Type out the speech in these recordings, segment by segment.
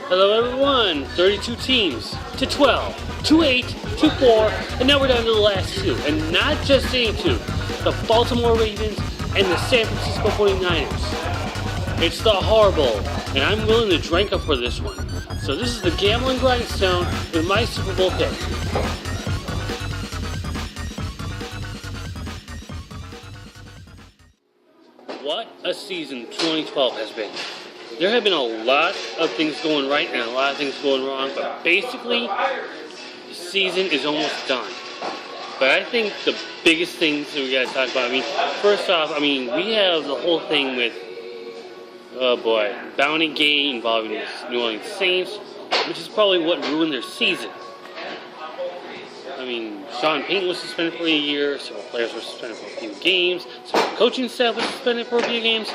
Hello everyone, 32 teams to 12, to 8, to 4, and now we're down to the last two. And not just any two, the Baltimore Ravens and the San Francisco 49ers. It's the horrible, and I'm willing to drink up for this one. So this is the Gambling Grindstone with my Super Bowl pick. What a season 2012 has been. There have been a lot of things going right and a lot of things going wrong, but basically, the season is almost done. But I think the biggest things that we gotta talk about, first off, we have the whole thing with, Bounty Gate involving the New Orleans Saints, which is probably what ruined their season. Sean Payton was suspended for a year, several players were suspended for a few games, several coaching staff was suspended for a few games,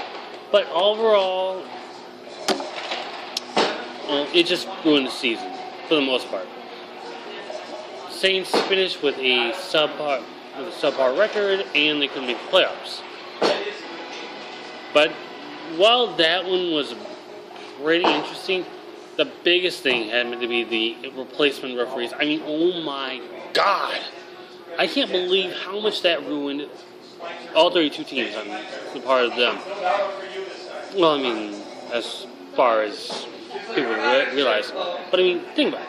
but overall, it just ruined the season, for the most part. Saints finished with a subpar record, and they couldn't make the playoffs. But while that one was pretty interesting, the biggest thing had to be the replacement referees. Oh my God! I can't believe how much that ruined all 32 teams on the part of them. Well, as far as people realize. But think about it.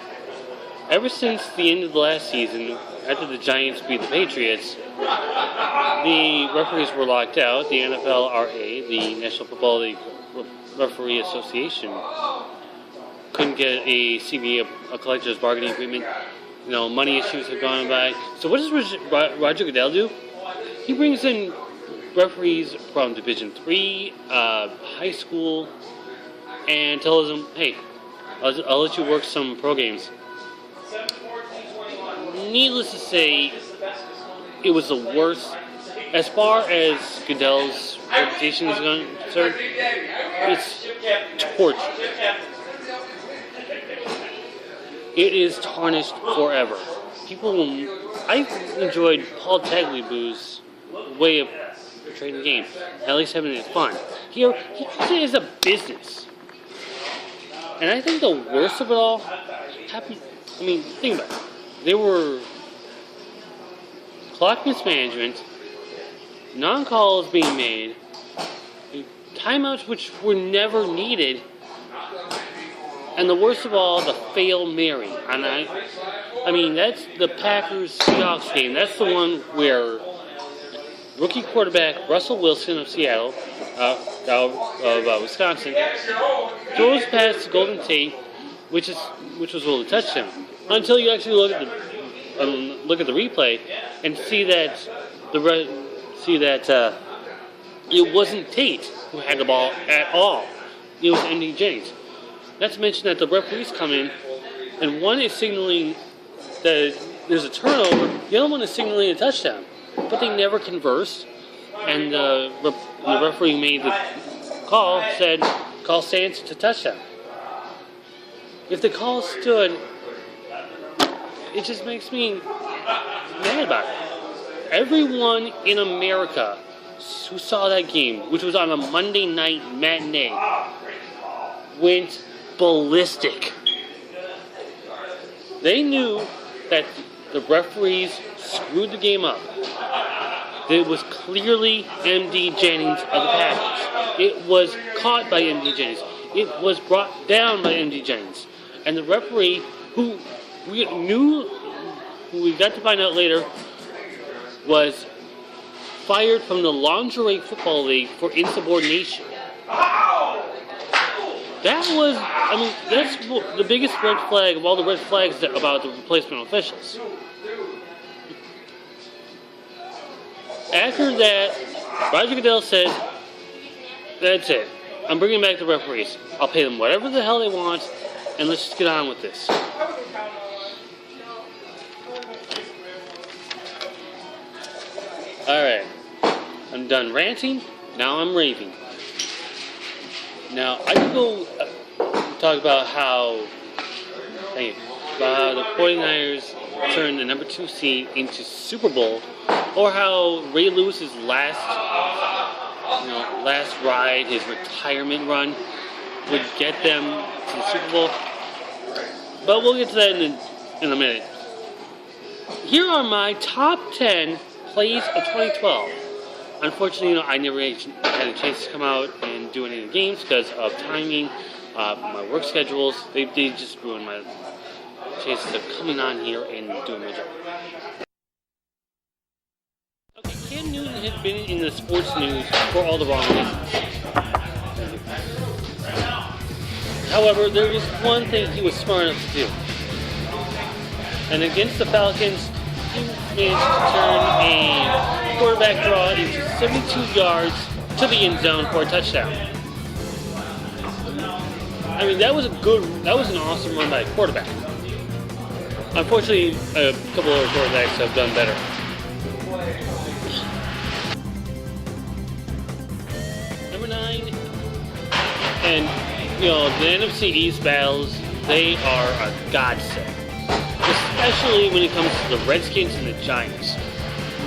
Ever since the end of the last season, after the Giants beat the Patriots, the referees were locked out. The NFLRA, the National Football League Referee Association, couldn't get a CBA, a collector's bargaining agreement. Money issues have gone by. So what does Roger Goodell do? He brings in referees from Division III, high school, and tells them, hey, I'll let you work some pro games. Needless to say, it was the worst. As far as Goodell's reputation is concerned, it's torture. It is tarnished forever. I've enjoyed Paul Tagliabue's way of portraying the game, at least having it fun. He treats it as a business. And I think the worst of it all happened, think about it. There were clock mismanagement, non-calls being made, timeouts which were never needed, and the worst of all, the Fail Mary. And that's the Packers-Seahawks game. That's the one where rookie quarterback Russell Wilson of Seattle, of Wisconsin, throws past Golden Tate, which was ruled a touchdown. Until you actually look at the replay and see that it wasn't Tate who had the ball at all. It was MD Jennings. Not to mention that the referees come in, and one is signaling that there's a turnover, the other one is signaling a touchdown. But they never conversed, and the referee made the call, said, call stance to touchdown. If the call stood, it just makes me mad about it. Everyone in America who saw that game, which was on a Monday night matinee, went ballistic. They knew that the referees screwed the game up. It was clearly MD Jennings of the Packers. It was caught by MD Jennings. It was brought down by MD Jennings. And the referee, who we got to find out later, was fired from the Lingerie Football League for insubordination. That was, that's the biggest red flag of all the red flags about the replacement officials. After that, Roger Goodell said, that's it. I'm bringing back the referees. I'll pay them whatever the hell they want, and let's just get on with this. Alright, I'm done ranting, now I'm raving. Now, I could go talk about how the 49ers turned the number 2 seed into Super Bowl, or how Ray Lewis's last ride, his retirement run, would get them in the Super Bowl. But we'll get to that in a minute. Here are my top 10 plays of 2012. Unfortunately, I never had a chance to come out and do any of the games because of timing, my work schedules. They just ruined my chances of coming on here and doing my job. Okay, Cam Newton has been in the sports news for all the wrong reasons. However, there was one thing he was smart enough to do. And against the Falcons, he managed to turn a quarterback draw into 72 yards to the end zone for a touchdown. I mean, that was an awesome run by a quarterback. Unfortunately, a couple other quarterbacks have done better. Number 9, and the NFC East battles, they are a godsend. Especially when it comes to the Redskins and the Giants.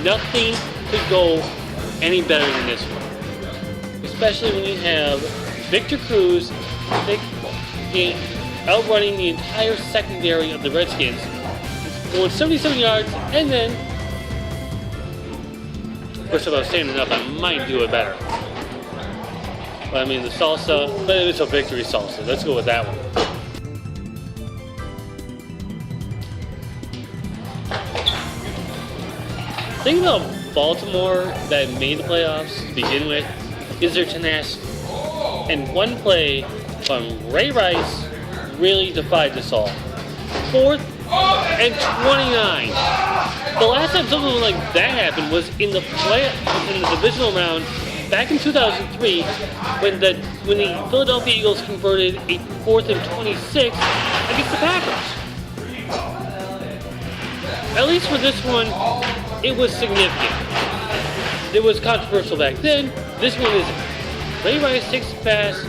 Nothing could go any better than this one. Especially when you have Victor Cruz outrunning the entire secondary of the Redskins, going 77 yards, and then, of course, if I was standing up, I might do it better. But I mean, the salsa, but it's a victory salsa. Let's go with that one. The thing about Baltimore that made the playoffs to begin with is their tenacity. And one play from Ray Rice really defied us all. 4th and 29. The last time something like that happened was in the divisional round back in 2003 when the Philadelphia Eagles converted a 4th and 26 against the Packers. At least for this one, it was significant. It was controversial back then. This one isn't. Ray Rice takes the pass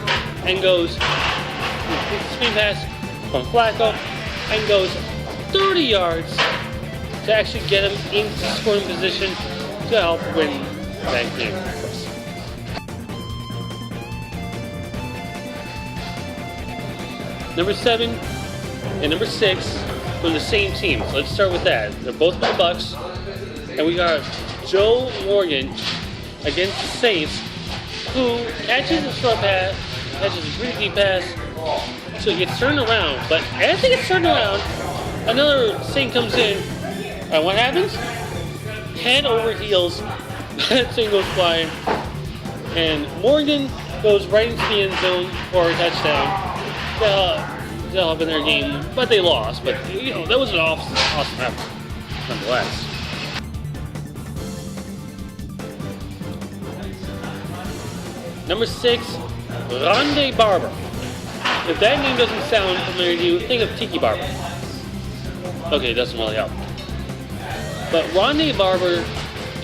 and goes, takes the screen pass from Flacco and goes 30 yards to actually get him into scoring position to help win that game. Number 7 and number 6 from the same team. So let's start with that. They're both from the Bucks. And we got Joe Morgan against the Saints, who catches a short pass, catches a pretty deep pass, so he gets turned around. But as he gets turned around, another Saint comes in. And what happens? Head over heels, that thing goes flying. And Morgan goes right into the end zone for a touchdown. They'll help in their game, but they lost. But, that was an awesome effort, nonetheless. Number 6, Rondé Barber. If that name doesn't sound familiar to you, think of Tiki Barber. Okay, it doesn't really help. But Rondé Barber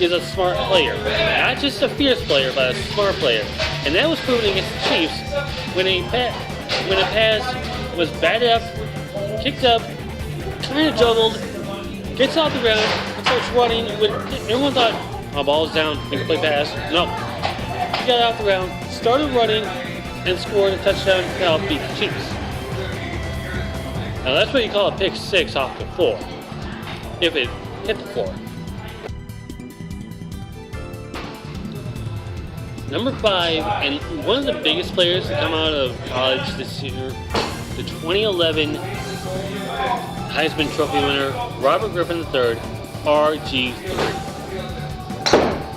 is a smart player. Not just a fierce player, but a smart player. And that was proven against the Chiefs when a pass was batted up, kicked up, kind of juggled, gets off the ground, and starts running. Everyone thought, ball's down, incomplete pass. No. He got off the ground, started running, and scored a touchdown to help beat the Chiefs. Now that's what you call a pick 6 off the floor, if it hit the floor. Number 5, and one of the biggest players to come out of college this year, the 2011 Heisman Trophy winner, Robert Griffin III, RG3.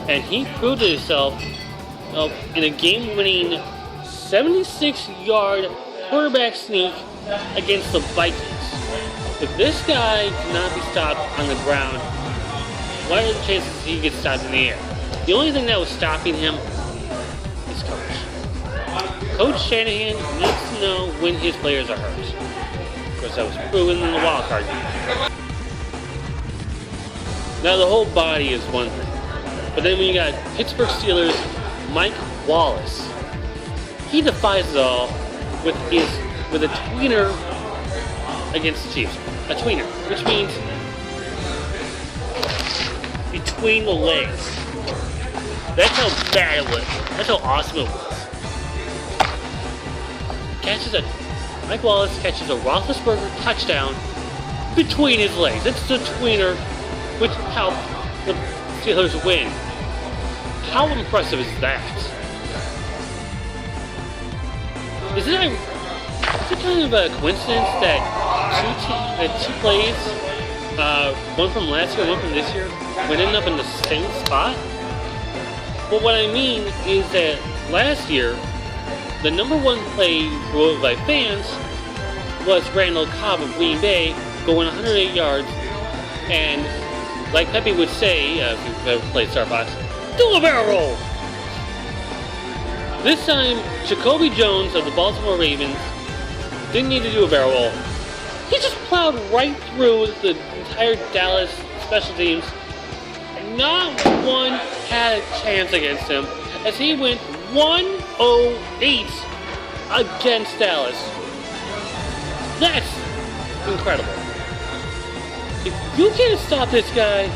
And he proved to himself in a game-winning 76-yard quarterback sneak against the Vikings. If this guy cannot be stopped on the ground, what are the chances he gets stopped in the air? The only thing that was stopping him is coach. Coach Shanahan needs to know when his players are hurt. Of course, that was proven in the wild card game. Now, the whole body is one thing. But then when you got Pittsburgh Steelers, Mike Wallace, he defies it all with a tweener against the Chiefs. A tweener, which means between the legs. That's how bad it was. That's how awesome it was. Catches a Mike Wallace catches a Roethlisberger touchdown between his legs. It's the tweener which helped the Steelers win. How impressive is that? Is it kind of a coincidence that two plays, one from last year, one from this year, would end up in the same spot? Well, what I mean is that last year, the number one play voted by fans was Randall Cobb of Green Bay going 108 yards, and like Pepe would say, if you've ever played Star Fox, do a barrel roll! This time, Jacoby Jones of the Baltimore Ravens didn't need to do a barrel roll. He just plowed right through the entire Dallas special teams. Not one had a chance against him as he went 108 against Dallas. That's incredible. If you can't stop this guy,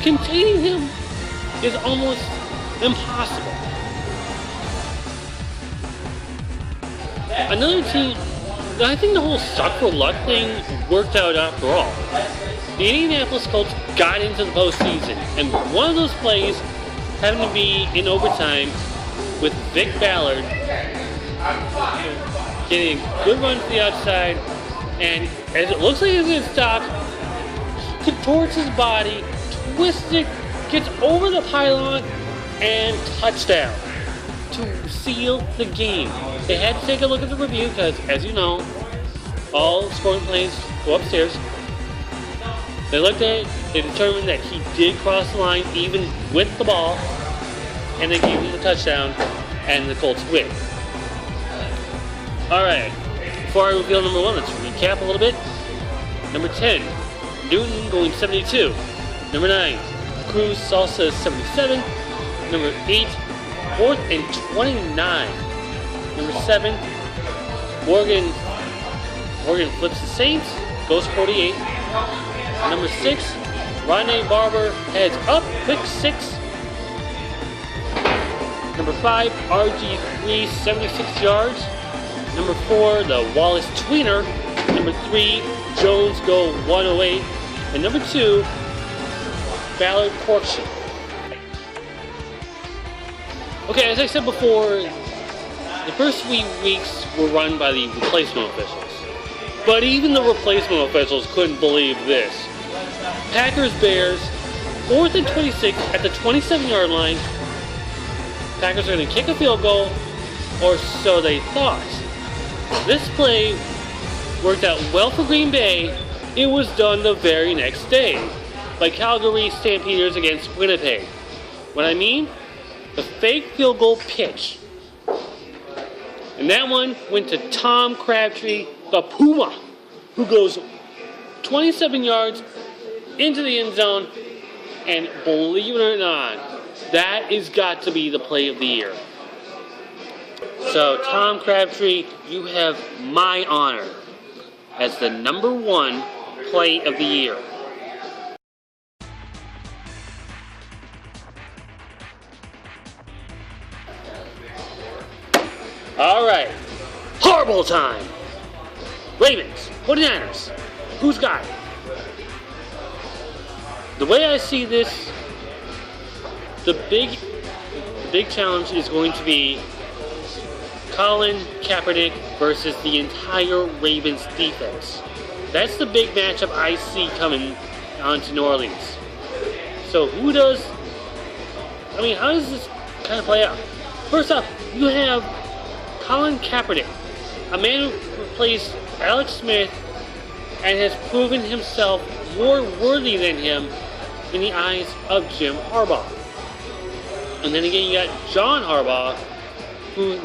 containing him is almost impossible. Another team, I think the whole suck for luck thing worked out after all. The Indianapolis Colts got into the postseason, and one of those plays having to be in overtime with Vic Ballard getting a good run to the outside, and as it looks like he's going to stop, he contorts his body, twists it, gets over the pylon, and touchdown to seal the game. They had to take a look at the review because, as you know, all scoring plays go upstairs. They looked at it, they determined that he did cross the line even with the ball, and they gave him the touchdown, and the Colts win. Alright, before I reveal number 1, let's recap a little bit. Number 10, Newton going 72. Number 9, Cruz Salsa 77. Number 8, 4th and 29. Number 7, Morgan flips the Saints, goes 48. Number 6, Ronnie Barber heads up, quick 6. Number 5, RG3, 76 yards. Number 4, the Wallace Tweener. Number 3, Jones go 108. And number 2, Ballard Corkscrew. Okay, as I said before, the first 3 weeks were run by the replacement officials. But even the replacement officials couldn't believe this. Packers-Bears, 4th and 26 at the 27-yard line. Packers are going to kick a field goal, or so they thought. This play worked out well for Green Bay. It was done the very next day by Calgary Stampeders against Winnipeg. What I mean? The fake field goal pitch. And that one went to Tom Crabtree, the Puma, who goes 27 yards into the end zone, and believe it or not, that has got to be the play of the year. So, Tom Crabtree, you have my honor as the number 1 play of the year. Alright, horrible time. Ravens, 49ers, who's got it? The way I see this, the big challenge is going to be Colin Kaepernick versus the entire Ravens defense. That's the big matchup I see coming on to New Orleans. So how does this kind of play out? First off, you have Colin Kaepernick, a man who replaced Alex Smith and has proven himself more worthy than him in the eyes of Jim Harbaugh. And then again, you got John Harbaugh, who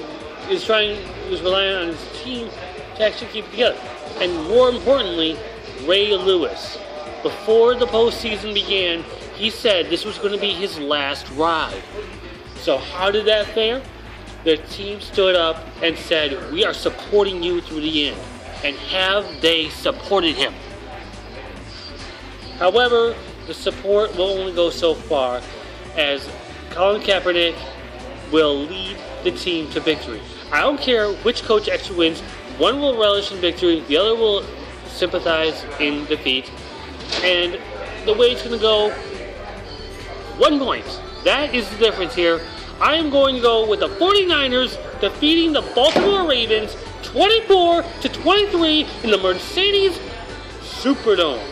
is relying on his team to actually keep it together. And more importantly, Ray Lewis. Before the postseason began, he said this was going to be his last ride. So how did that fare? The team stood up and said, we are supporting you through the end. And have they supported him? However, the support will only go so far, as Colin Kaepernick will lead the team to victory. I don't care which coach actually wins, One will relish in victory, the other will sympathize in defeat. And the way it's going to go, 1 point. That is the difference here. I am going to go with the 49ers defeating the Baltimore Ravens 24-23 in the Mercedes Superdome.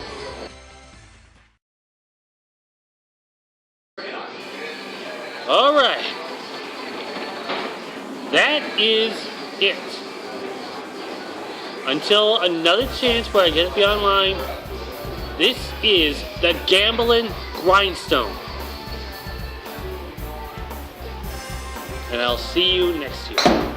All right. That is it. Until another chance where I get to be online, this is the Gambling Grindstone. And I'll see you next year.